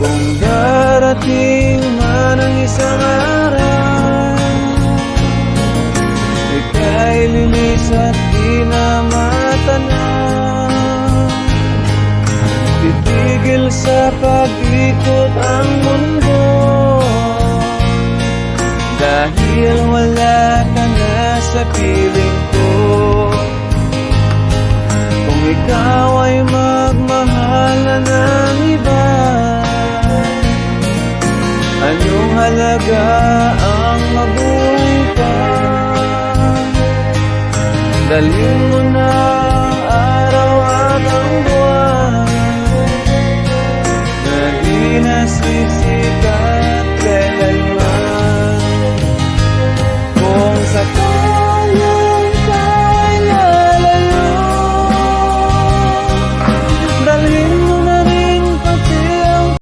Kung darating man ang isang araw, ika'y lilis at di na matanaw. Titigil sa pag-ikot ang mundo, dahil wala ka na sa piling ko. Kung ikaw ay magmahal na ng iba, anong halaga ang mabuhay pa? Dalhin mo na ang araw at ang buwan na di nasisikat